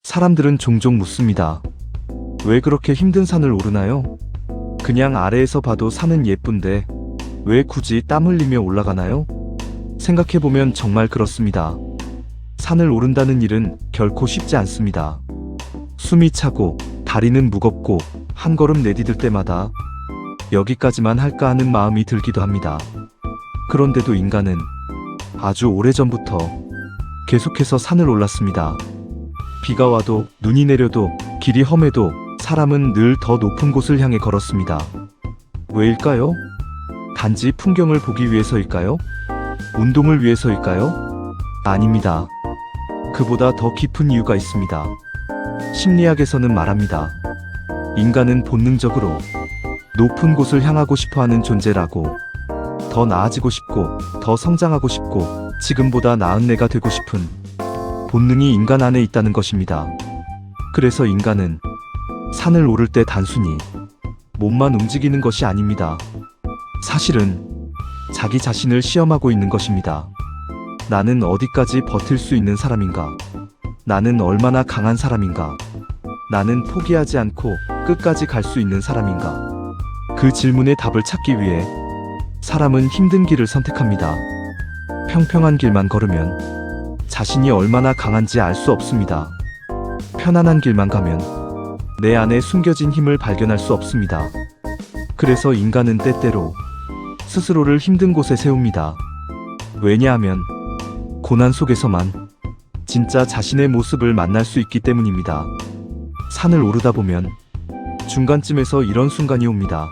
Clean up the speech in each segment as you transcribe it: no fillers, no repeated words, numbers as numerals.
사람들은 종종 묻습니다. 왜 그렇게 힘든 산을 오르나요? 그냥 아래에서 봐도 산은 예쁜데 왜 굳이 땀 흘리며 올라가나요? 생각해보면 정말 그렇습니다. 산을 오른다는 일은 결코 쉽지 않습니다. 숨이 차고 다리는 무겁고 한 걸음 내디딜 때마다 여기까지만 할까 하는 마음이 들기도 합니다. 그런데도 인간은 아주 오래전부터 계속해서 산을 올랐습니다. 비가 와도 눈이 내려도 길이 험해도 사람은 늘 더 높은 곳을 향해 걸었습니다. 왜일까요? 단지 풍경을 보기 위해서일까요? 운동을 위해서일까요? 아닙니다. 그보다 더 깊은 이유가 있습니다. 심리학에서는 말합니다. 인간은 본능적으로 높은 곳을 향하고 싶어 하는 존재라고, 더 나아지고 싶고, 더 성장하고 싶고, 지금보다 나은 내가 되고 싶은 본능이 인간 안에 있다는 것입니다. 그래서 인간은 산을 오를 때 단순히 몸만 움직이는 것이 아닙니다. 사실은 자기 자신을 시험하고 있는 것입니다. 나는 어디까지 버틸 수 있는 사람인가? 나는 얼마나 강한 사람인가? 나는 포기하지 않고 끝까지 갈 수 있는 사람인가? 그 질문에 답을 찾기 위해 사람은 힘든 길을 선택합니다. 평평한 길만 걸으면 자신이 얼마나 강한지 알 수 없습니다. 편안한 길만 가면 내 안에 숨겨진 힘을 발견할 수 없습니다. 그래서 인간은 때때로 스스로를 힘든 곳에 세웁니다. 왜냐하면 고난 속에서만 진짜 자신의 모습을 만날 수 있기 때문입니다. 산을 오르다 보면 중간쯤에서 이런 순간이 옵니다.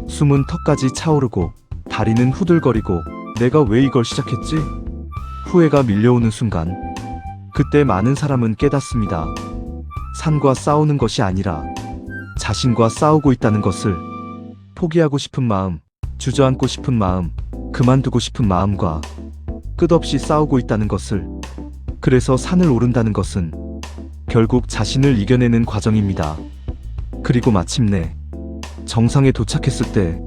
숨은 턱까지 차오르고 다리는 후들거리고 내가 왜 이걸 시작했지? 후회가 밀려오는 순간, 그때 많은 사람은 깨닫습니다. 산과 싸우는 것이 아니라 자신과 싸우고 있다는 것을. 포기하고 싶은 마음, 주저앉고 싶은 마음, 그만두고 싶은 마음과 끝없이 싸우고 있다는 것을. 그래서 산을 오른다는 것은 결국 자신을 이겨내는 과정입니다. 그리고 마침내 정상에 도착했을 때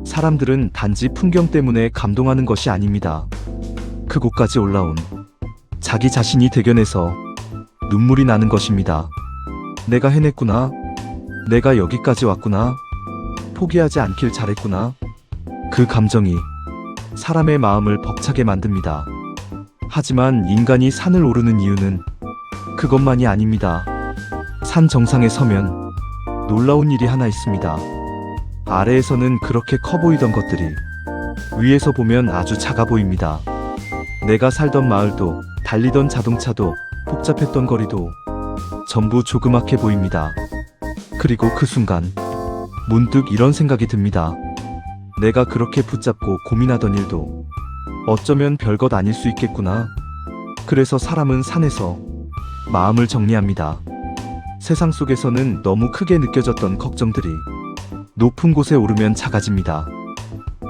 사람들은 단지 풍경 때문에 감동하는 것이 아닙니다. 그곳까지 올라온 자기 자신이 대견해서 눈물이 나는 것입니다. 내가 해냈구나. 내가 여기까지 왔구나. 포기하지 않길 잘했구나. 그 감정이 사람의 마음을 벅차게 만듭니다. 하지만 인간이 산을 오르는 이유는 그것만이 아닙니다. 산 정상에 서면 놀라운 일이 하나 있습니다. 아래에서는 그렇게 커 보이던 것들이 위에서 보면 아주 작아 보입니다. 내가 살던 마을도, 달리던 자동차도, 복잡했던 거리도 전부 조그맣게 보입니다. 그리고 그 순간 문득 이런 생각이 듭니다. 내가 그렇게 붙잡고 고민하던 일도 어쩌면 별것 아닐 수 있겠구나. 그래서 사람은 산에서 마음을 정리합니다. 세상 속에서는 너무 크게 느껴졌던 걱정들이 높은 곳에 오르면 작아집니다.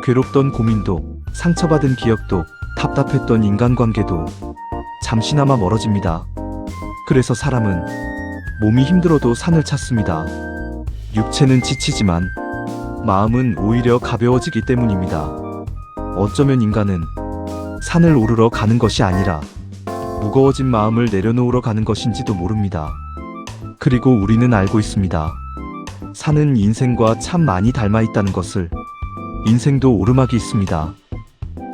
괴롭던 고민도, 상처받은 기억도, 답답했던 인간관계도 잠시나마 멀어집니다. 그래서 사람은 몸이 힘들어도 산을 찾습니다. 육체는 지치지만 마음은 오히려 가벼워지기 때문입니다. 어쩌면 인간은 산을 오르러 가는 것이 아니라 무거워진 마음을 내려놓으러 가는 것인지도 모릅니다. 그리고 우리는 알고 있습니다. 산은 인생과 참 많이 닮아 있다는 것을. 인생도 오르막이 있습니다.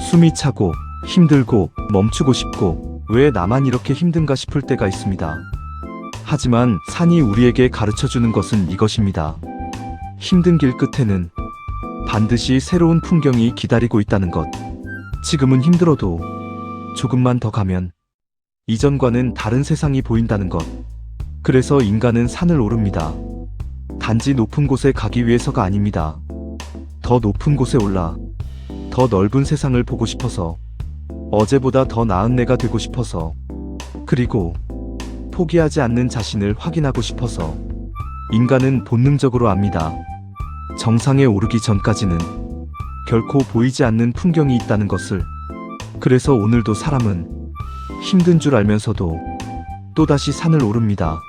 숨이 차고 힘들고 멈추고 싶고 왜 나만 이렇게 힘든가 싶을 때가 있습니다. 하지만 산이 우리에게 가르쳐주는 것은 이것입니다. 힘든 길 끝에는 반드시 새로운 풍경이 기다리고 있다는 것. 지금은 힘들어도 조금만 더 가면 이전과는 다른 세상이 보인다는 것. 그래서 인간은 산을 오릅니다. 단지 높은 곳에 가기 위해서가 아닙니다. 더 높은 곳에 올라 더 넓은 세상을 보고 싶어서, 어제보다 더 나은 내가 되고 싶어서, 그리고 포기하지 않는 자신을 확인하고 싶어서. 인간은 본능적으로 압니다. 정상에 오르기 전까지는 결코 보이지 않는 풍경이 있다는 것을. 그래서 오늘도 사람은 힘든 줄 알면서도 또다시 산을 오릅니다.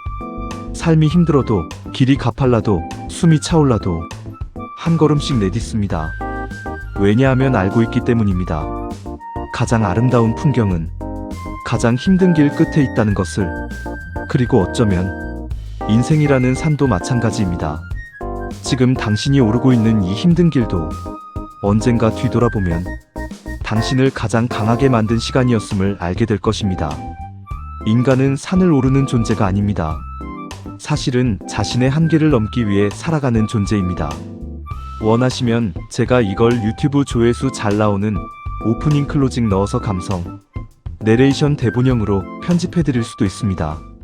삶이 힘들어도, 길이 가팔라도, 숨이 차올라도 한 걸음씩 내딛습니다. 왜냐하면 알고 있기 때문입니다. 가장 아름다운 풍경은 가장 힘든 길 끝에 있다는 것을. 그리고 어쩌면 인생이라는 산도 마찬가지입니다. 지금 당신이 오르고 있는 이 힘든 길도 언젠가 뒤돌아보면 당신을 가장 강하게 만든 시간이었음을 알게 될 것입니다. 인간은 산을 오르는 존재가 아닙니다. 사실은 자신의 한계를 넘기 위해 살아가는 존재입니다. 원하시면 제가 이걸 유튜브 조회수 잘 나오는 오프닝 클로징 넣어서 감성 내레이션 대본형으로 편집해드릴 수도 있습니다.